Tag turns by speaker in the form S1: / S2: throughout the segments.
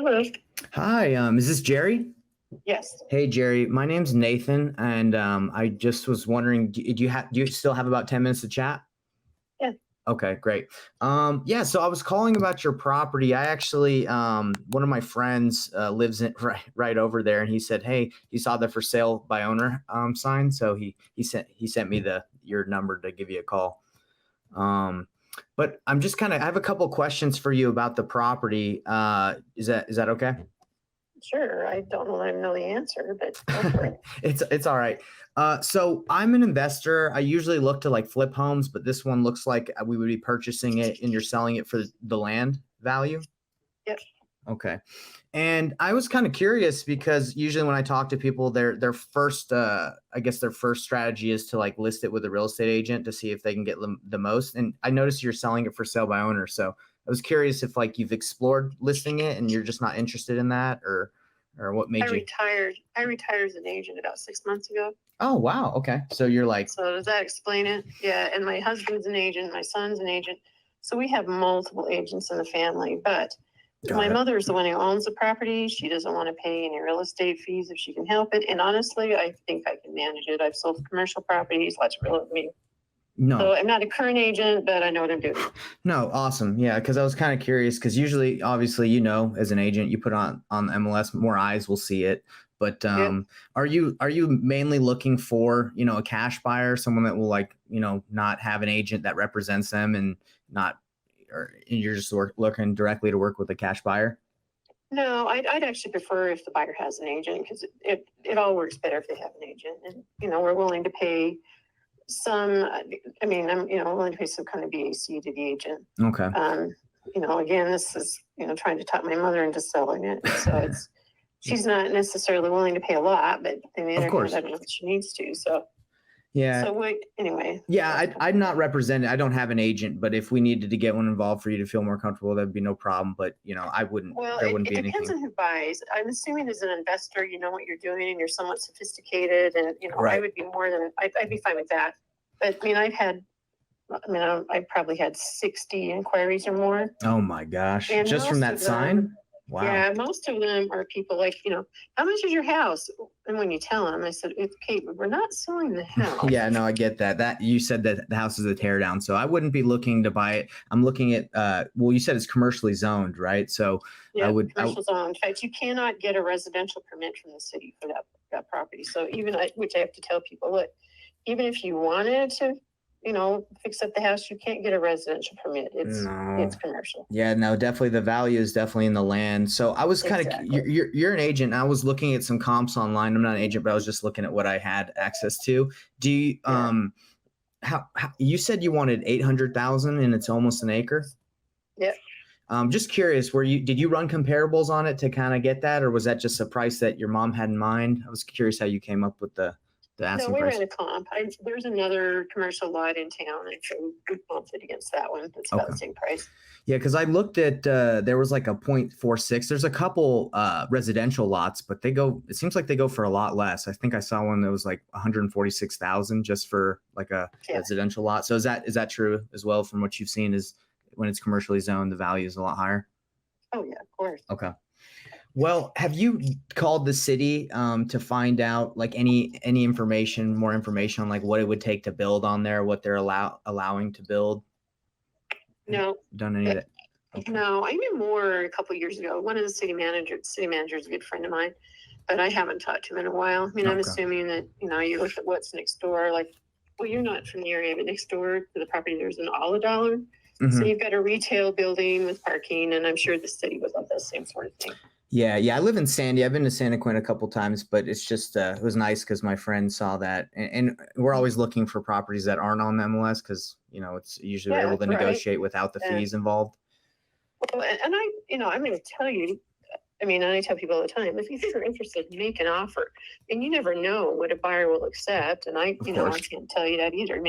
S1: Hello.
S2: Hi, is this Jerry?
S1: Yes.
S2: Hey, Jerry, my name's Nathan, and I just was wondering, do you still have about 10 minutes to chat?
S1: Yeah.
S2: Okay, great. Yeah, so I was calling about your property. I actually, one of my friends lives in right over there, and he said, hey, he saw the for sale by owner sign, so he sent me your number to give you a call. Um, but I'm just I have a couple questions for you about the property. Is that okay?
S1: Sure. I don't know that I know the answer, but go for it.
S2: It's all right. So I'm an investor. I usually look to like flip homes, but this one looks like we would be purchasing it and you're selling it for the land value.
S1: Yep.
S2: Okay. And I was kind of curious because usually when I talk to people, their first I guess their first strategy is to like list it with a real estate agent to see if they can get the most. And I noticed you're selling it for sale by owner. So I was curious if like you've explored listing it and you're just not interested in that, or what
S1: I
S2: made you.
S1: retired. I retired as an agent about 6 months ago.
S2: Oh, wow. Okay. So you're like,
S1: So does that explain it? Yeah. And my husband's an agent. My son's an agent. So we have multiple agents in the family, but
S2: got
S1: my
S2: it.
S1: mother's the one who owns the property. She doesn't want to pay any real estate fees if she can help it. And honestly, I think I can manage it. I've sold commercial properties, lots of real estate.
S2: No.
S1: So I'm not a current agent, but I know what I'm doing.
S2: No, awesome. Yeah, because I was kind of curious because usually, obviously, as an agent, you put on MLS, more eyes will see it. But
S1: Yep.
S2: are you mainly looking for a cash buyer, someone that will not have an agent that represents them and not, or you're just looking directly to work with a cash buyer?
S1: No, I'd actually prefer if the buyer has an agent because it all works better if they have an agent. And, we're willing to pay some, I'm willing to pay some kind of BAC to the agent.
S2: Okay.
S1: Again, this is, trying to talk my mother into selling it. So she's not necessarily willing to pay a lot, but on the other hand, I don't know if she needs to. So,
S2: yeah.
S1: So anyway.
S2: Yeah, I'd not represent it. I don't have an agent, but if we needed to get one involved for you to feel more comfortable, that'd be no problem. But I wouldn't.
S1: Well,
S2: there wouldn't
S1: it
S2: be
S1: depends
S2: anything.
S1: on who buys. I'm assuming as an investor, you know what you're doing and you're somewhat sophisticated, and
S2: Right.
S1: I would be I'd be fine with that. But I probably had 60 inquiries or more.
S2: Oh my gosh!
S1: And
S2: Just from
S1: most
S2: that
S1: of them-
S2: sign? Wow.
S1: Yeah, most of them are people like, how much is your house? And when you tell them, I said, it's okay, but we're not selling the house.
S2: Yeah, no, I get that. That you said that the house is a tear down, so I wouldn't be looking to buy it. I'm looking at well, you said it's commercially zoned, right? So
S1: Yeah,
S2: I would.
S1: commercial zone. In fact, you cannot get a residential permit from the city for that property. So which I have to tell people, look, even if you wanted to, fix up the house, you can't get a residential permit. It's commercial.
S2: Yeah, no, definitely the value is definitely in the land. So I was kind of you're an agent. I was looking at some comps online. I'm not an agent, but I was just looking at what I had access to. Do you how you said you wanted 800,000 and it's almost an acre?
S1: Yeah.
S2: Just curious, did you run comparables on it to kind of get that, or was that just a price that your mom had in mind? I was curious how you came up with the asking price.
S1: No, we ran a comp. There's another commercial lot in town, and so we comped it against that one. It's about the same price.
S2: Yeah, because I looked at there was like a 0.46. There's a couple residential lots, but it seems like they go for a lot less. I think I saw one that was like 146,000 just for like a residential lot. So is that true as well from what you've seen? Is when it's commercially zoned, the value is a lot higher?
S1: Oh yeah, of course.
S2: Okay. Well, have you called the city to find out like any more information on like what it would take to build on there, what they're allowing to build?
S1: No.
S2: Done any of that?
S1: Okay. No, I knew more a couple of years ago. One of the city managers is a good friend of mine, but I haven't talked to him in a while. I'm assuming that, you look at what's next door, like, well, you're not from the area, but next door to the property, there's an Olive Dollar. Mm-hmm. So you've got a retail building with parking, and I'm sure the city would love that same sort of thing.
S2: Yeah. I live in Sandy. I've been to Santa Quinn a couple times, but it's just it was nice because my friend saw that, and we're always looking for properties that aren't on the MLS because it's usually we're able to negotiate without the fees involved.
S1: Well, and I'm going to tell you, and I tell people all the time, if you're interested, make an offer, and you never know what a buyer will accept. And I can't tell you that either.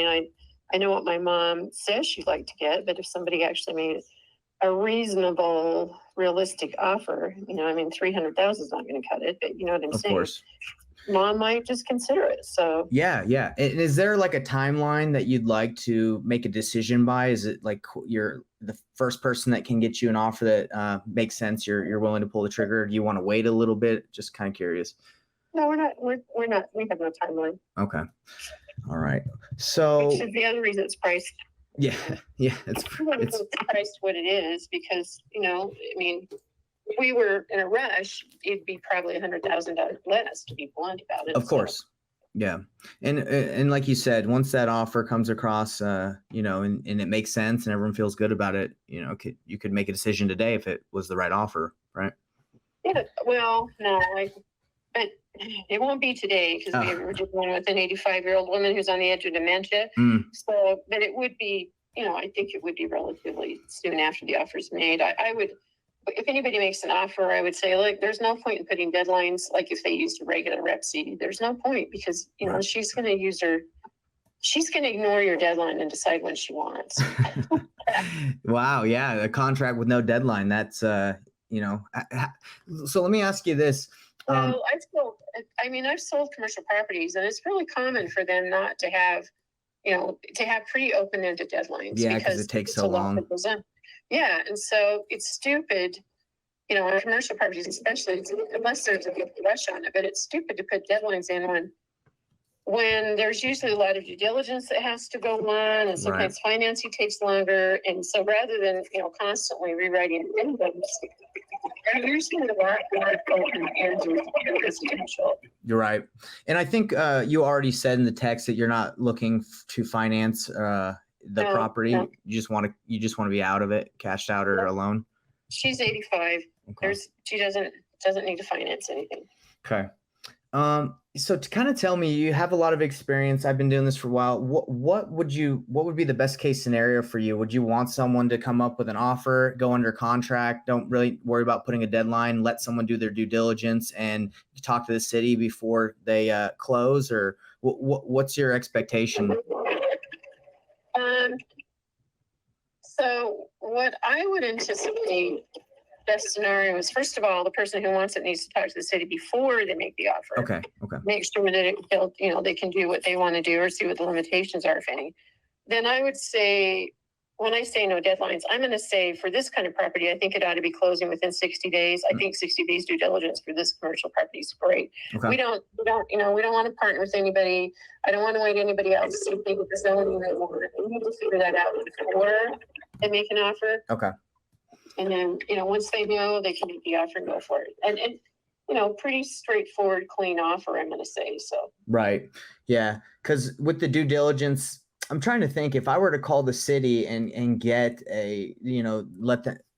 S1: I know what my mom says she'd like to get, but if somebody actually made a reasonable, realistic offer, 300,000 is not going to cut it, but you know what I'm saying?
S2: Of course.
S1: mom might just consider it. So
S2: Yeah. And is there like a timeline that you'd like to make a decision by? Is it like you're the first person that can get you an offer that makes sense? You're willing to pull the trigger? Or do you want to wait a little bit? Just kind of curious.
S1: no, we're not. We're not. We have no timeline.
S2: Okay. All right. So
S1: Which is the other reason it's priced.
S2: yeah, it's
S1: Priced what it is because I mean, if we were in a rush, it'd be probably $100,000 less, to be blunt about it.
S2: Of course. Yeah. And like you said, once that offer comes across, and it makes sense and everyone feels good about it, you could make a decision today if it was the right offer, right?
S1: Yeah. Well, no, but it won't be today because we're dealing with an 85-year-old woman who's on the edge of dementia. So, but it would be, I think it would be relatively soon after the offer's made. I would, if anybody makes an offer, I would say, look, there's no point in putting deadlines like if they used a regular rep CD. There's no point because,
S2: Right.
S1: she's going to ignore your deadline and decide when she wants.
S2: Wow. Yeah. A contract with no deadline. That's, so let me ask you this.
S1: Well, I've sold commercial properties and it's really common for them not to have, to have pretty open-ended deadlines.
S2: Yeah, because it takes so long.
S1: Yeah, and so it's stupid, on commercial properties especially, unless there's a big rush on it, but it's stupid to put deadlines in when there's usually a lot of due diligence that has to go on, and sometimes financing takes longer. And so rather than, constantly rewriting anything, you're seeing a lot more open-ended residential.
S2: You're right. And I think you already said in the text that you're not looking to finance the property. No. You just want to be out of it, cashed out or alone.
S1: She's 85. Okay. She doesn't need to finance anything.
S2: Okay. So to kind of tell me, you have a lot of experience. I've been doing this for a while. What would be the best case scenario for you? Would you want someone to come up with an offer, go under contract, don't really worry about putting a deadline, let someone do their due diligence and talk to the city before they close, or what's your expectation?
S1: So what I would anticipate best scenario is, first of all, the person who wants it needs to talk to the city before they make the offer.
S2: Okay.
S1: Make sure that they can do what they want to do or see what the limitations are, if any. Then I would say, when I say no deadlines, I'm going to say for this kind of property, I think it ought to be closing within 60 days. I think 60 days due diligence for this commercial property is great. Okay. We don't want to partner with anybody. I don't want to wait anybody else to think of the zoning they want. We need to figure that out before they make an offer.
S2: Okay.
S1: And then, once they know, they can make the offer and go for it. And pretty straightforward, clean offer, I'm going to say. So. Right.
S2: Yeah. Because with the due diligence, I'm trying to think if I were to call the city and get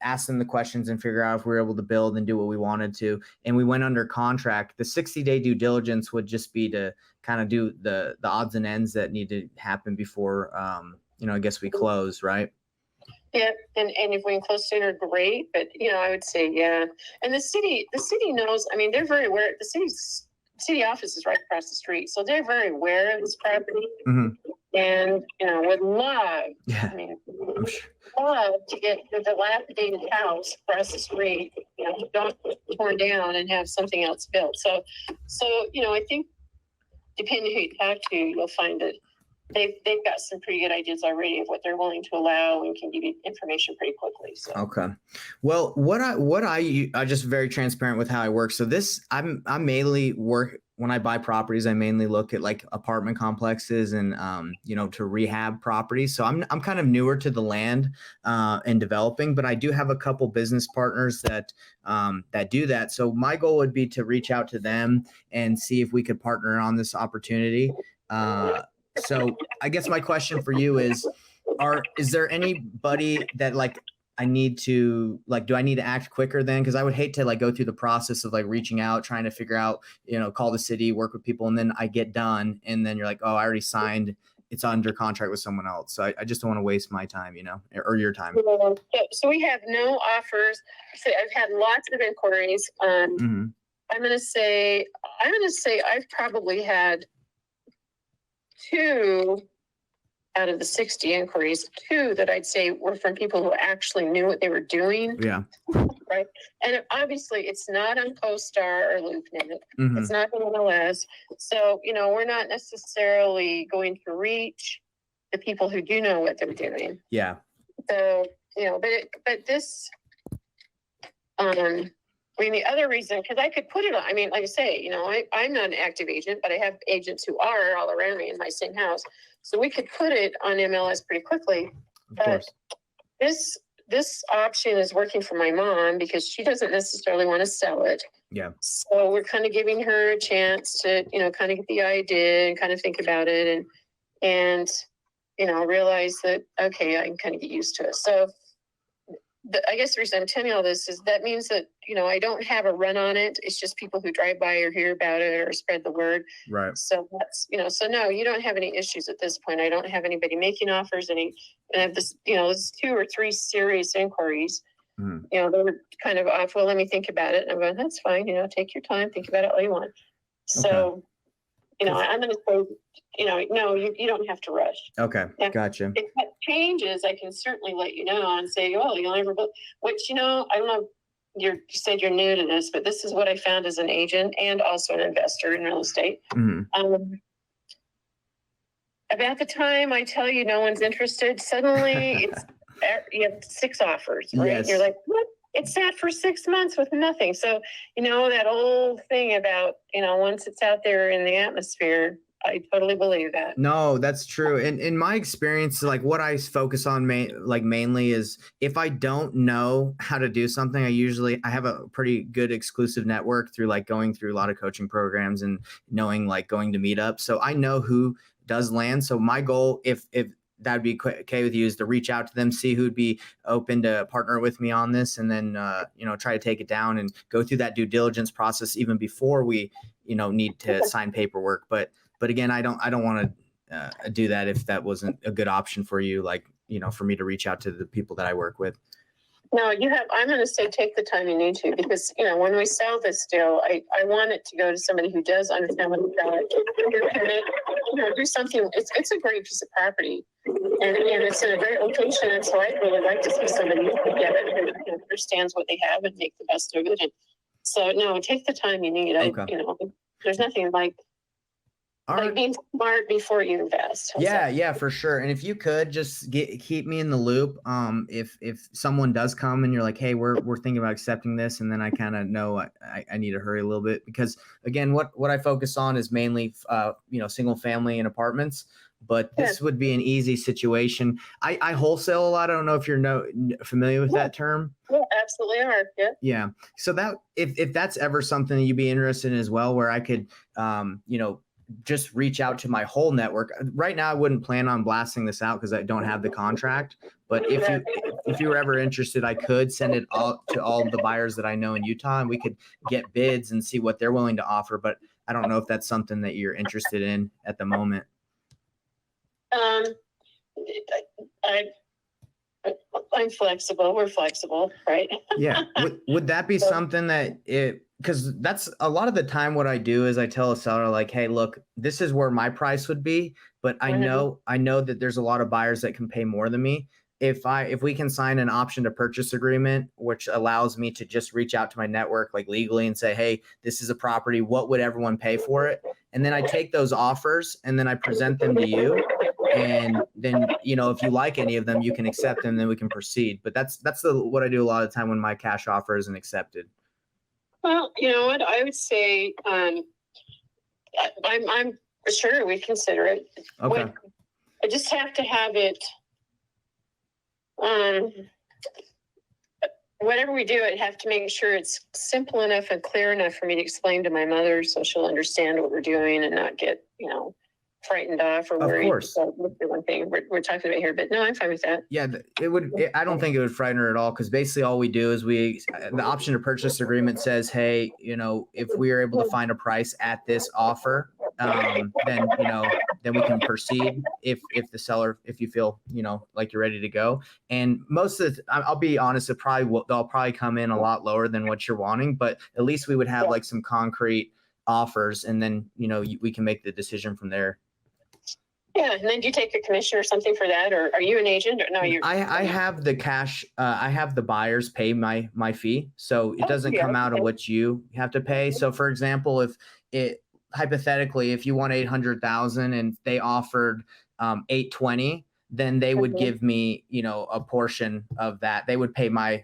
S2: ask them the questions and figure out if we were able to build and do what we wanted to, and we went under contract, the 60-day due diligence would just be to kind of do the odds and ends that need to happen before, I guess we close, right?
S1: Yeah, and if we can close sooner, great. But I would say and the city knows. I mean, they're very aware. The city office is right across the street, so they're very aware of this property. Mm-hmm. And would love. Yeah. I mean, love to get the dilapidated house across the street, don't torn down and have something else built. So I think depending who you talk to, you'll find that they've got some pretty good ideas already of what they're willing to allow and can give you information pretty quickly. So.
S2: Okay. Well, what I just very transparent with how I work. So I mainly work when I buy properties. I mainly look at like apartment complexes and to rehab properties. So I'm kind of newer to the land and developing, but I do have a couple business partners that do that. So my goal would be to reach out to them and see if we could partner on this opportunity. So I guess my question for you is there anybody that I need to do I need to act quicker then? Because I would hate to go through the process of reaching out, trying to figure out, call the city, work with people, and then I get done and then you're like, oh, I already signed. It's under contract with someone else. So I just don't want to waste my time, or your time.
S1: So we have no offers. So I've had lots of inquiries. Mm-hmm. I'm going to say I've probably had 2 out of the 60 inquiries, 2 that I'd say were from people who actually knew what they were doing.
S2: Yeah.
S1: right? And obviously, it's not on CoStar or LoopNet.
S2: Mhm.
S1: It's not on MLS. So, we're not necessarily going to reach the people who do know what they're doing.
S2: Yeah.
S1: So, but this, the other reason, because I could put it on, like I say, I'm not an active agent, but I have agents who are all around me in my same house. So we could put it on MLS pretty quickly.
S2: Of course.
S1: This option is working for my mom because she doesn't necessarily want to sell it.
S2: Yeah.
S1: So we're kind of giving her a chance to, kind of get the idea and kind of think about it and realize that, okay, I can kind of get used to it. So I guess the reason I'm telling you all this is that means that, I don't have a run on it. It's just people who drive by or hear about it or spread the word.
S2: Right.
S1: So that's, so no, you don't have any issues at this point. I don't have anybody making offers, and I have this, there's 2 or 3 serious inquiries.
S2: Mhm.
S1: They were kind of off. Well, let me think about it. And I'm going, that's fine. Take your time, think about it all you want. So, I'm going to say, no, you don't have to rush.
S2: Okay.
S1: Now,
S2: Gotcha.
S1: if that changes, I can certainly let you know and say, oh, you'll never book, which, I don't know, you said you're new to this, but this is what I found as an agent and also an investor in real estate.
S2: Mm-hmm.
S1: About the time I tell you no one's interested, suddenly you have 6 offers, right?
S2: Yes.
S1: You're like, what? It sat for 6 months with nothing. So, that old thing about, once it's out there in the atmosphere, I totally believe that.
S2: No, that's true. And in my experience, like what I focus on mainly is if I don't know how to do something, I have a pretty good exclusive network through like going through a lot of coaching programs and knowing like going to meetups. So I know who does land. So my goal, if that'd be okay with you, is to reach out to them, see who'd be open to partner with me on this, and then try to take it down and go through that due diligence process even before we need to sign paperwork. But again, I don't want to do that if that wasn't a good option for you, like for me to reach out to the people that I work with.
S1: No, I'm going to say take the time you need to, because, when we sell this deal, I want it to go to somebody who does understand what they're doing. Do something. It's a great piece of property, and it's in a great location. And so I really like to see somebody get it who understands what they have and make the best of it. And so, no, take the time you need.
S2: Okay.
S1: There's nothing like
S2: Right.
S1: being smart before you invest.
S2: Yeah, for sure. And if you could just keep me in the loop, if someone does come and you're like, hey, we're thinking about accepting this, and then I kind of know I need to hurry a little bit, because again, what I focus on is mainly single family and apartments. But this would be an easy situation. I wholesale a lot. I don't know if you're familiar with that term.
S1: Yeah, absolutely are. Yeah.
S2: Yeah. So that if that's ever something that you'd be interested in as well, where I could just reach out to my whole network. Right now, I wouldn't plan on blasting this out because I don't have the contract. But if you were ever interested, I could send it all to all of the buyers that I know in Utah, and we could get bids and see what they're willing to offer. But I don't know if that's something that you're interested in at the moment.
S1: I'm flexible. We're flexible, right?
S2: Yeah. Would that be something that because that's a lot of the time what I do is I tell a seller like, hey, look, this is where my price would be, but I know that there's a lot of buyers that can pay more than me. If we can sign an option to purchase agreement, which allows me to just reach out to my network like legally and say, hey, this is a property, what would everyone pay for it? And then I take those offers and then I present them to you. And then, if you like any of them, you can accept them, then we can proceed. But that's what I do a lot of the time when my cash offer isn't accepted.
S1: Well, you know what, I would say, I'm sure we consider it.
S2: Okay.
S1: I just have to have it, whatever we do, I'd have to make sure it's simple enough and clear enough for me to explain to my mother so she'll understand what we're doing and not get, frightened off or worried. Of course. The one thing we're talking about here, but no, I'm fine with that.
S2: Yeah, I don't think it would frighten her at all, because basically all we do is the option to purchase agreement says, hey, if we are able to find a price at this offer, then we can proceed if the seller, if you feel, like you're ready to go. And most of I'll be honest, they'll probably come in a lot lower than what you're wanting, but at least we would have like some concrete offers, and then, we can make the decision from there.
S1: Yeah, and then do you take a commission or something for that, or are you an agent? Or no, you're.
S2: I have the cash. I have the buyers pay my fee, so it doesn't
S1: Yeah,
S2: come out of what you have to pay. So, for example, if it hypothetically, if you want 800,000 and they offered 820, then they would give me, a portion of that. They would pay my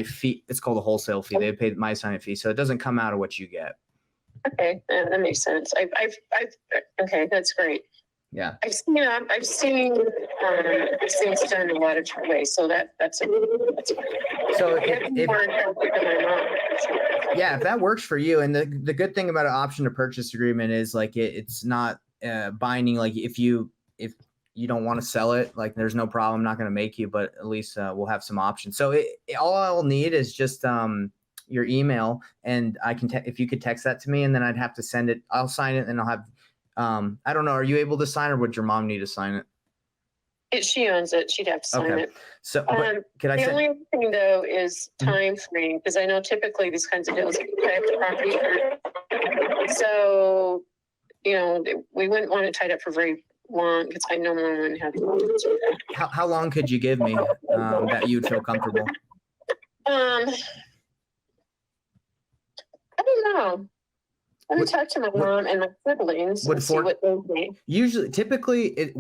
S2: fee. It's called a wholesale fee. They would pay my sign fee, so it doesn't come out of what you get.
S1: Okay, that makes sense. Okay, that's great.
S2: Yeah.
S1: I've seen things done in a lot of different ways, so that's
S2: So if that works for you, and the good thing about an option to purchase agreement is like it's not binding. Like if you don't want to sell it, like there's no problem. I'm not going to make you, but at least we'll have some options. So all I'll need is just your email, and I can if you could text that to me, and then I'd have to send it. I'll sign it, and I'll have. I don't know. Are you able to sign, or would your mom need to sign it?
S1: She owns it. She'd have to sign it.
S2: So,
S1: could I? The only thing though is time frame, because I know typically these kinds of deals you tie up the property. So, we wouldn't want it tied up for very long, because I know one wouldn't have.
S2: How long could you give me that you'd feel comfortable?
S1: I don't know. Let me talk to my mom and my siblings and see what they think.
S2: Usually, typically,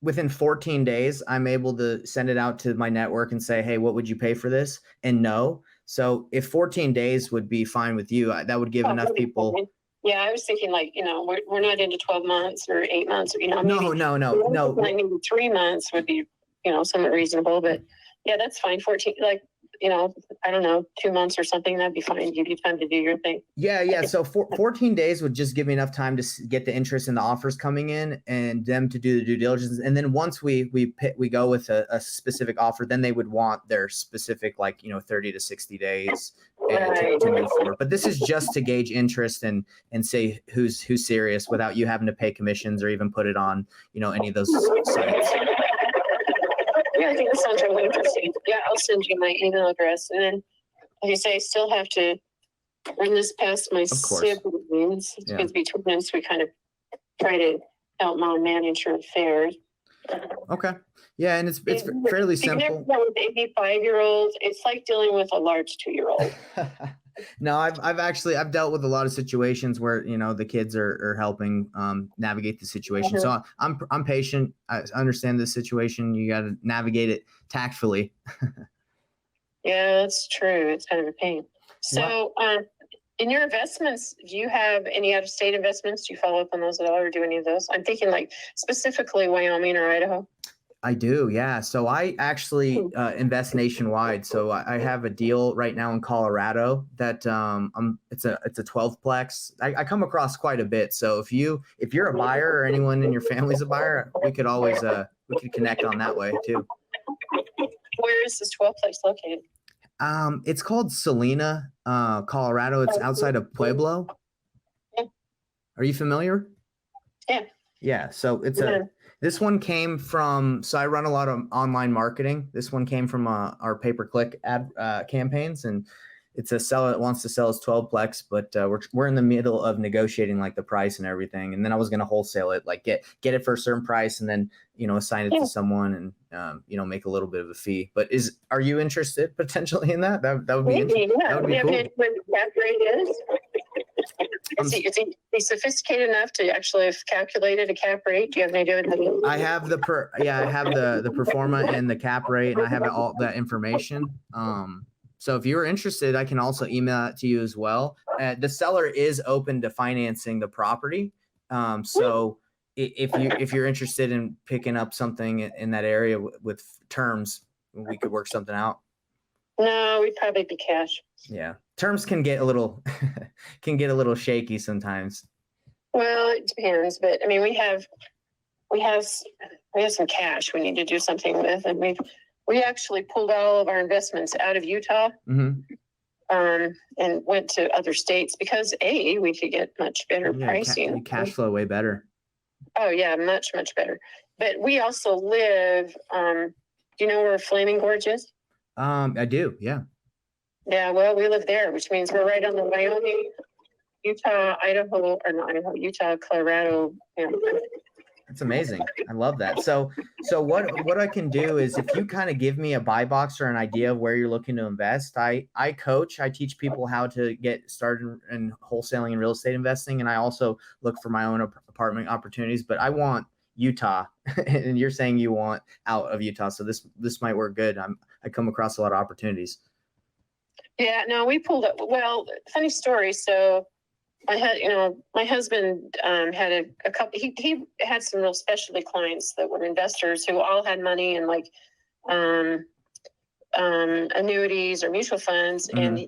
S2: within 14 days, I'm able to send it out to my network and say, hey, what would you pay for this? And no. So if 14 days would be fine with you, that would give enough people.
S1: Fine. Yeah, I was thinking we're not into 12 months or 8 months.
S2: No.
S1: Maybe 3 months would be, somewhat reasonable. But yeah, that's fine. 14, I don't know, 2 months or something, that'd be fine. Give you time to do your thing.
S2: Yeah. So 14 days would just give me enough time to get the interest in the offers coming in and them to do the due diligence. And then once we go with a specific offer, then they would want their specific 30 to 60 days to move forward. But this is just to gauge interest and say who's serious without you having to pay commissions or even put it on any of those sites.
S1: Yeah, I think that sounds really interesting. Yeah, I'll send you my email address. And then, like I say, I still have to run this past my siblings. Because between us, we kind of try to help mom manage her affairs. Okay.
S2: Yeah, and it's fairly simple.
S1: With 85-year-olds, it's like dealing with a large 2-year-old.
S2: No, I've dealt with a lot of situations where the kids are helping navigate the situation. So I'm patient. I understand the situation. You got to navigate it tactfully.
S1: Yeah, that's true. It's kind of a pain. So, in your investments, do you have any out-of-state investments? Do you follow up on those at all, or do any of those? I'm thinking specifically Wyoming or Idaho.
S2: I do, yeah. So I actually invest nationwide. So I have a deal right now in Colorado that it's a 12-plex. I come across quite a bit. So if you're a buyer or anyone in your family's a buyer, we could always we could connect on that way too.
S1: Where is this 12-plex located?
S2: It's called Salina, Colorado. It's outside of Pueblo. Yeah. Are you familiar?
S1: Yeah.
S2: Yeah. So this one came from, so I run a lot of online marketing. This one came from our pay-per-click ad campaigns, and it's a seller that wants to sell his 12-plex, but we're in the middle of negotiating the price and everything. And then I was going to wholesale it, get it for a certain price, and then assign it to someone and make a little bit of a fee. But are you interested potentially in that? That would be interesting.
S1: Yeah. That would be cool. What the cap rate is? Is he sophisticated enough to actually have calculated a cap rate? Do you have any idea?
S2: I have the pro forma and the cap rate, and I have all that information. So if you're interested, I can also email it to you as well. The seller is open to financing the property. So if you're interested in picking up something in that area with terms, we could work something out.
S1: No, we'd probably be cash.
S2: Yeah. Terms can get a little shaky sometimes.
S1: Well, it depends, but I mean, we have some cash we need to do something with, and we actually pulled all of our investments out of Utah, and went to other states because we could get much better pricing.
S2: Cash flow way better.
S1: Oh yeah, much better. But we also live. Do you know where Flaming Gorge is?
S2: I do. Yeah.
S1: Yeah, well, we live there, which means we're right on the Wyoming, Utah, Idaho, or not Idaho, Utah, Colorado,
S2: That's amazing. I love that. So what I can do is if you kind of give me a buy box or an idea of where you're looking to invest, I teach people how to get started in wholesaling and real estate investing. And I also look for my own apartment opportunities, but I want Utah and you're saying you want out of Utah. So this might work good. I come across a lot of opportunities.
S1: Yeah, no, we pulled up. Well, funny story. So my husband had a couple. He had some real specialty clients that were investors who all had money in like annuities or mutual funds, and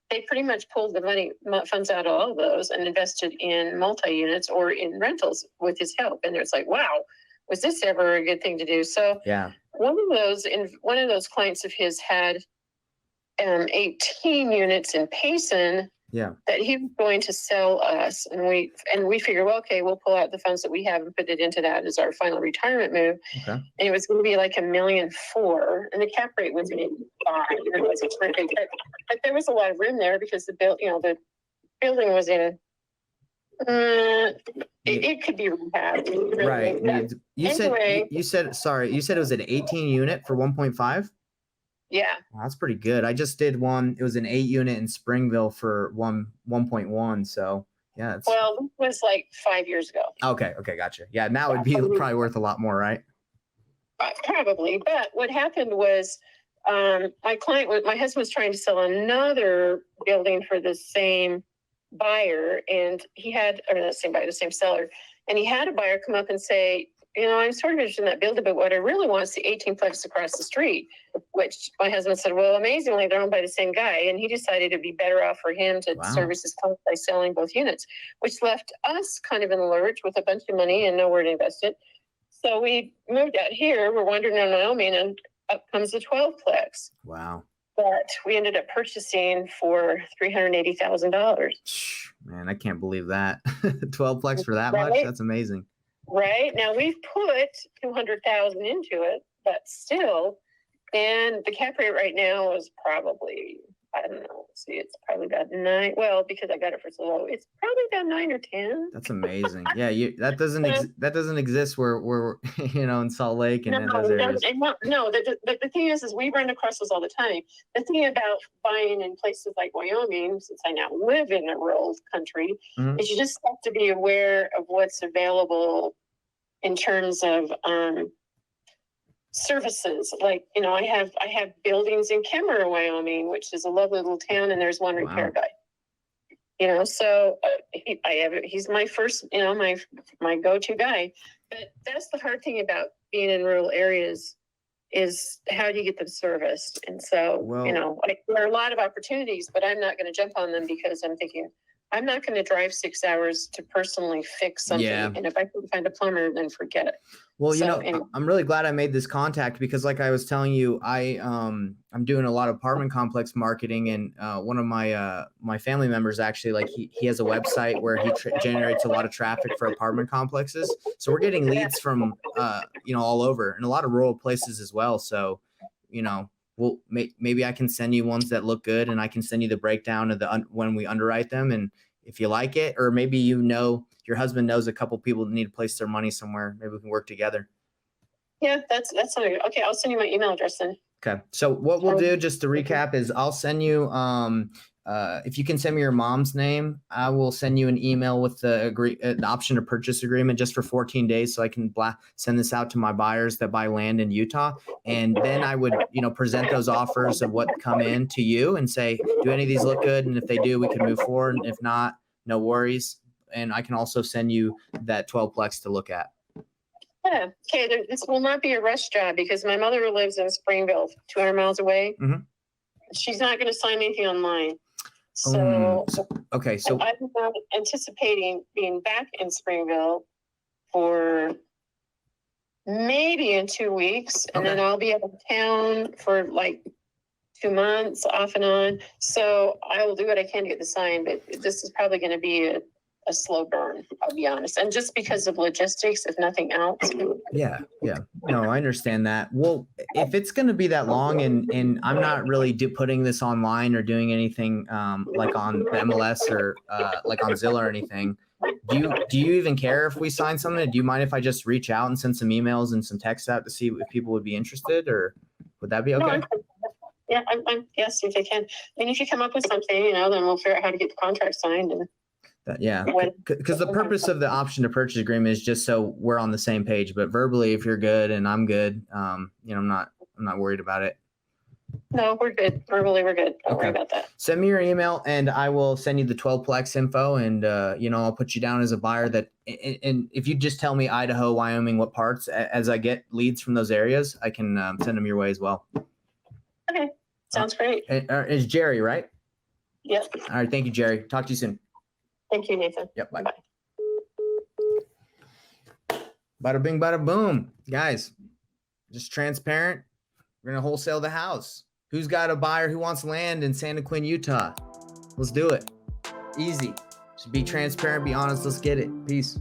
S1: they pretty much pulled the funds out of all of those and invested in multi-units or in rentals with his help. And it's like, wow, was this ever a good thing to do? So
S2: yeah,
S1: one of those clients of his had 18 units in Payson.
S2: Yeah.
S1: That he was going to sell us, and we figured, well, okay, we'll pull out the funds that we have and put it into that as our final retirement move.
S2: Okay. And
S1: it was going to be like $1.4 million, and the cap rate was 5. It was terrific, but there was a lot of room there because the building was in. It could be rehabbed. Really,
S2: right. You said it was an 18 unit for 1.5.
S1: Yeah.
S2: Wow, that's pretty good. I just did one. It was an 8 unit in Springville for 1.1. So yeah.
S1: Well, it was like 5 years ago.
S2: Okay. Gotcha. Yeah. Now it'd be probably worth a lot more, right?
S1: Probably. But what happened was my husband was trying to sell another building for the same buyer, and he had, or not the same buyer, the same seller. And he had a buyer come up and say, I'm sort of interested in that building, but what I really want is the 18-plex across the street, which my husband said, well, amazingly, they're owned by the same guy. And he decided it'd be better off for him to service his clients by selling both units, which left us kind of in the lurch with a bunch of money and nowhere to invest it. So we moved out here. We're wandering around Wyoming, and up comes the 12-plex.
S2: Wow.
S1: But we ended up purchasing for $380,000.
S2: Man, I can't believe that. 12-plex for that much? That's amazing.
S1: Right. Now we've put $200,000 into it, but still, and the cap rate right now is probably, I don't know. See, it's probably about 9. Well, because I got it for so low, it's probably about 9 or 10.
S2: That's amazing. Yeah, that doesn't exist where in Salt Lake and in those areas.
S1: No. The thing is we run across those all the time. The thing about buying in places like Wyoming, since I now live in a rural country, is you just have to be aware of what's available in terms of services. Like, I have buildings in Kemmerer, Wyoming, which is a lovely little town, and there's one repair guy. So he's my first, my go-to guy. But that's the hard thing about being in rural areas is how do you get them serviced? And so, there are a lot of opportunities, but I'm not going to jump on them because I'm thinking, I'm not going to drive 6 hours to personally fix something. Yeah. And if I can find a plumber, then forget it.
S2: Well, I'm really glad I made this contact because like I was telling you, I'm doing a lot of apartment complex marketing, and one of my family members actually, like he has a website where he generates a lot of traffic for apartment complexes. So we're getting leads from, all over and a lot of rural places as well. So, well, maybe I can send you ones that look good, and I can send you the breakdown of when we underwrite them. And if you like it, or maybe your husband knows a couple people that need to place their money somewhere, maybe we can work together.
S1: Yeah, that's something. Okay, I'll send you my email address then.
S2: Okay. So what we'll do, just to recap, is I'll send you if you can send me your mom's name, I will send you an email with the option to purchase agreement just for 14 days, so I can send this out to my buyers that buy land in Utah. And then I would, present those offers of what come in to you and say, do any of these look good? And if they do, we can move forward. And if not, no worries. And I can also send you that 12-plex to look at.
S1: Yeah. Okay. This will not be a rush job because my mother lives in Springville, 200 miles away. Mm-hmm. She's not going to sign anything online. So I'm not anticipating being back in Springville for maybe in 2 weeks, and then I'll be out of town for like 2 months off and on. So I will do what I can to get the sign, but this is probably going to be a slow burn, I'll be honest. And just because of logistics, if nothing else.
S2: Yeah. No, I understand that. Well, if it's going to be that long and I'm not really putting this online or doing anything like on the MLS or like on Zillow or anything, do you even care if we sign something? Do you mind if I just reach out and send some emails and some texts out to see if people would be interested, or would that be okay?
S1: No, yeah, I'm yes, if you can. I mean, if you come up with something, then we'll figure out how to get the contract signed. And
S2: yeah, because the purpose of the option to purchase agreement is just so we're on the same page. But verbally, if you're good and I'm good, I'm not worried about it.
S1: No, we're good. Verbally, we're good. Don't worry about that.
S2: Send me your email and I will send you the 12plex info, and I'll put you down as a buyer. That and if you just tell me Idaho, Wyoming, what parts, as I get leads from those areas, I can send them your way as well.
S1: Okay, sounds great.
S2: Is Jerry right?
S1: Yep.
S2: All right, thank you, Jerry. Talk to you soon.
S1: Thank you, Nathan.
S2: Yep. Bye. Bada bing, bada boom, guys. Just transparent. We're gonna wholesale the house. Who's got a buyer who wants land in Santa Quinn, Utah? Let's do it. Easy. Just be transparent, be honest. Let's get it. Peace.